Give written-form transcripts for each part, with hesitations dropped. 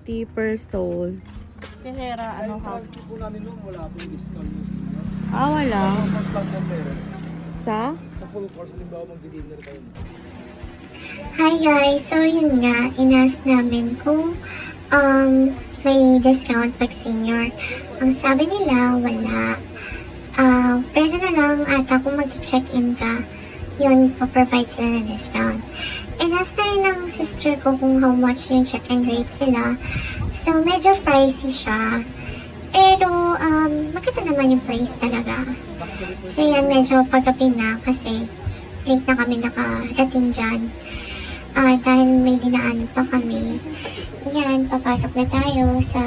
250 per soul. Kahera, ano ha? Transcript po namin noon, wala pong discount. Wala. Sa course lang po meron. Sa? Sa full course, halimbawa mag-dinner kayo. Hi guys! So yun nga, inas namin kung may discount pag senior. Ang sabi nila, wala. Pero na lang ata kung mag-check-in ka, yun, pa-provide sila ng discount. Inas na rin ng sister ko kung how much yung check-in rate sila. So medyo pricey siya. Pero maganda naman yung place talaga. So yan, medyo paggabi na kasi late na kami nakarating dyan. Dahil may dinaanan pa kami. Yan, papasok na tayo sa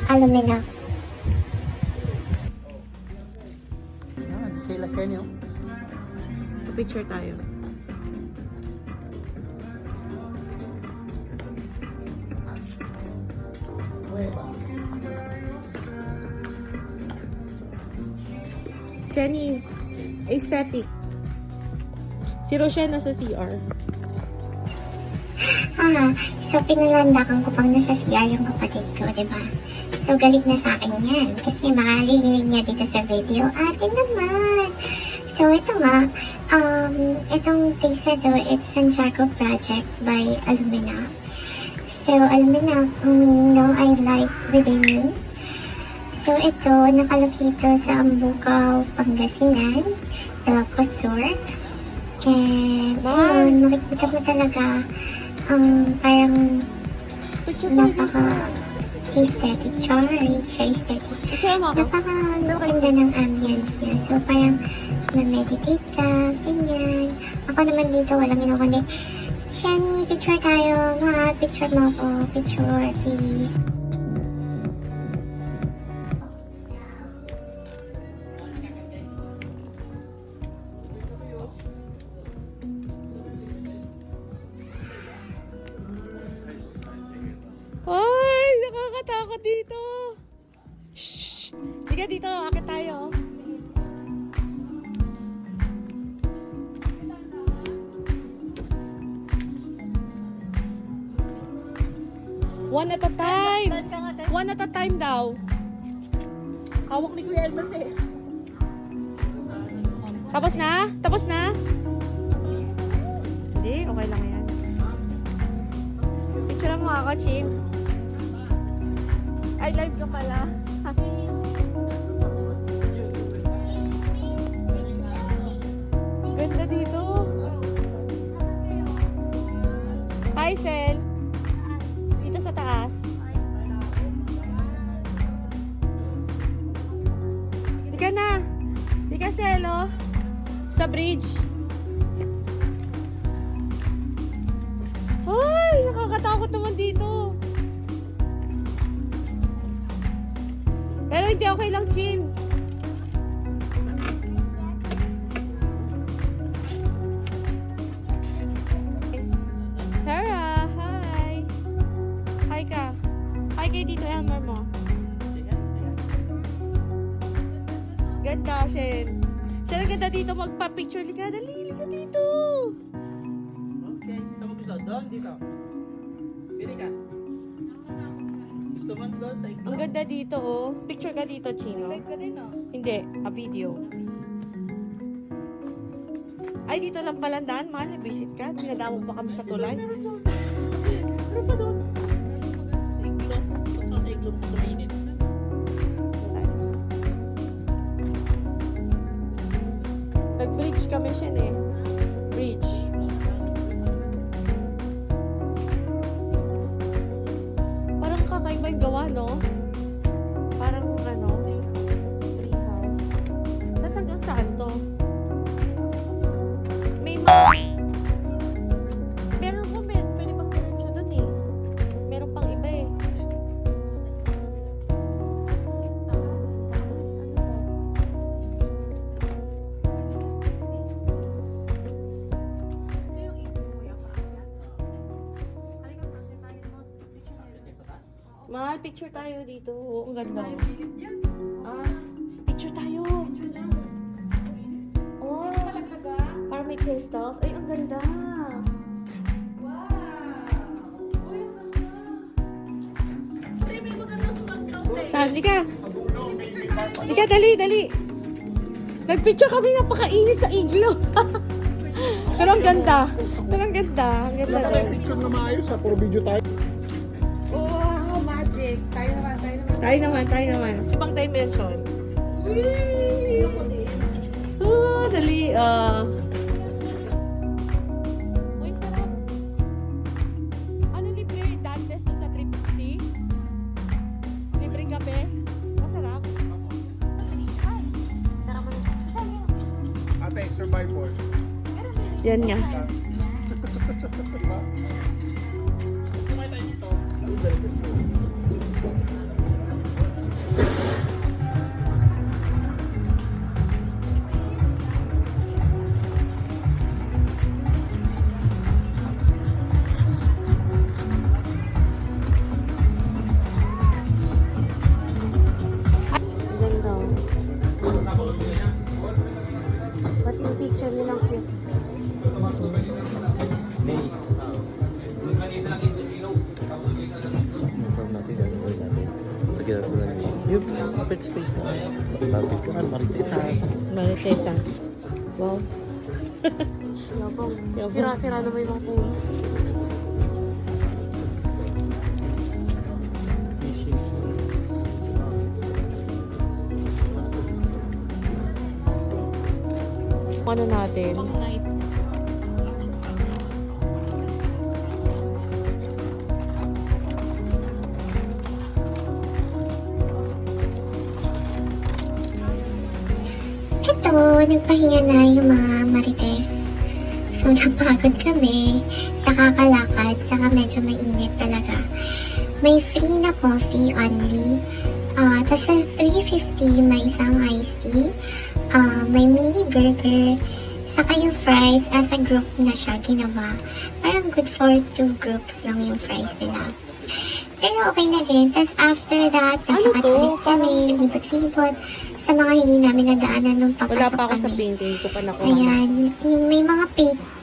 Alumina. Yan, sila kayo. Picture tayo. Jenny, aesthetic. Si Rochelle nasa CR. So pinalandakan ko pang nasa CR yung kapatid ko, diba? So galit na sa akin yan kasi makarinig niya dito sa video. Atin naman! So ito nga, itong place na to, it's Santiago Project by Alumina. So Alumina, ang meaning daw ay light within me. So ito, nakalokito sa Ambugaw, Pangasinan, Ilocos-Sur. And ayun, makikita mo talaga ang parang napaka-aesthetic, siya aesthetic. Napaka-ganda ng ambience niya. So parang ma-meditate ka, ganyan. Ako naman dito, walang ino kundi, Shani, picture tayo, ma, picture mo ako, picture, please. Ay, nakakatakot dito. Shh! Sige dito, akit tayo. One at a time. One at a time daw. Hawak ni Kuya Elmer eh. Tapos na? Tapos na? Hindi, okay lang yan. Picture mo ako, Chin. Ay, live ka pala. Ganda dito. Hi, Sel. Dito sa taas. Di ka na. Di ka, Sel, oh. Sa bridge. Ay, nakakatakot naman dito. Pero hindi okay lang, Chin. Sarah, hi. Hi ka. Hi kay Tito Elmer mo. Ganda, Shen. Siya na ganda dito magpa-picture. Liga, dali. Liga dito. Okay, saan mo gusto? Doon, dito. Pili ka. Gusto mo doon sa igloo? Ang ganda dito, oh. Picture ka dito, Chino. Live ka din, no? Hindi, a video. Ay, dito lang pala daan, mahal. Visit ka. Dinadamo pa kami sa tulay. Ano pa doon? Sa igloo. Sa igloo sa mainit. Nag-bridge kami siya eh. Bridge. Parang kakaiba yung gawa, no? Parang ano, tree house. Tapos hanggang saan to? May meron po, pwede pang diretso dun eh. Meron pang iba eh. Mahal, picture tayo dito. Oo, ang ganda. Picture tayo. Oh, para may crystals. Ay, ang ganda. Wow! Uy, ang Saan? Lika. Lika, dali, dali. Nagpicture kami, napakainit sa iglo. Pero ang ganda. Pero ang ganda. Ang ganda Wala tayo doon. picture na maayos ha, puro video tayo. Oh, magic. Tayo naman. Tayo naman. Ibang dimension. Oh, dali. Uy, sarap. Ano libre yung Dantes doon sa 350? Libreng kape? Masarap. Ate, survivor. Yan nga. Ganda. Ba't yung picture niyo lang cute? Inform natin, gagawin natin. Lagyan natin ng yung open space na. Picturean, maritesan. Maritesa. Wow. Yabang. Sira-sira naman yung mga puno. Ano natin? Ito, nagpahinga na yung mga marites. So, napagod kami sa kakalakad, saka medyo mainit talaga. May free na coffee only. Tapos sa 350, may isang iced tea. May mini burger. Saka yung fries, as a group na siya ginawa. Parang good for 2 groups lang yung fries nila. Pero okay na rin. Tapos after that, nagkakatulog kami, libot-libot sa mga hindi namin nadaanan nung Wala papasok pa ako sa kami. painting ko pa nakuha. Ayan, yung may mga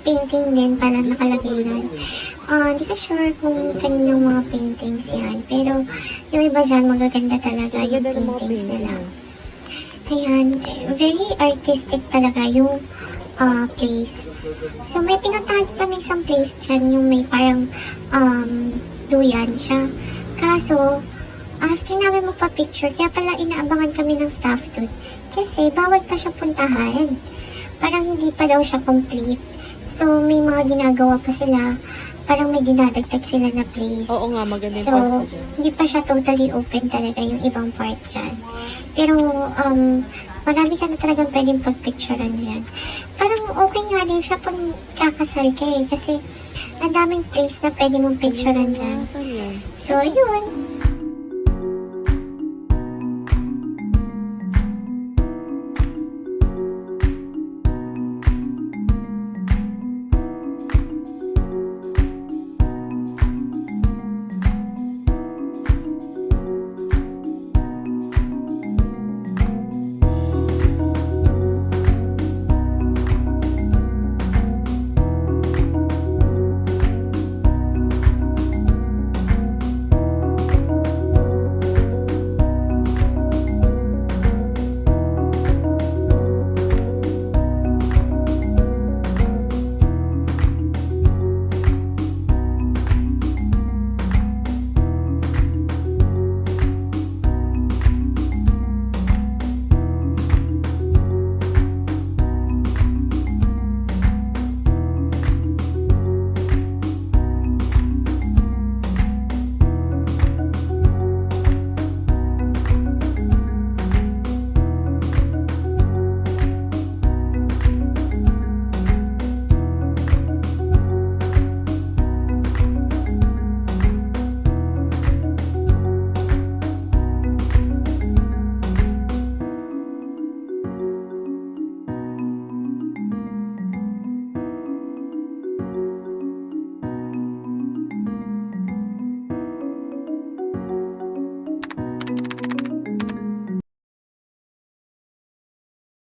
painting din pala nakalagay doon. Hindi ko sure kung kaninong mga paintings yan. Pero yung iba dyan, magaganda talaga yung Ganda ng mga paintings nila. painting. Ayan, very artistic talaga yung place. So may pinuntahan kami isang place dyan, yung may parang duyan siya. Kaso, after namin magpa-picture, kaya pala inaabangan kami ng staff doon. Kasi bawal pa siya puntahan. Parang hindi pa daw siya complete. So may mga ginagawa pa sila. Parang may dinadagdag sila na place. Oo nga, maganda yung So, pasta dyan. hindi pa siya totally open talaga yung ibang part dyan. Pero, marami ka na talagang pwedeng pagpicturean yan. Parang okay nga din siya pag kakasal ka eh. Kasi, ang daming place na pwede mong picturean dyan. Saan yan? So, yun.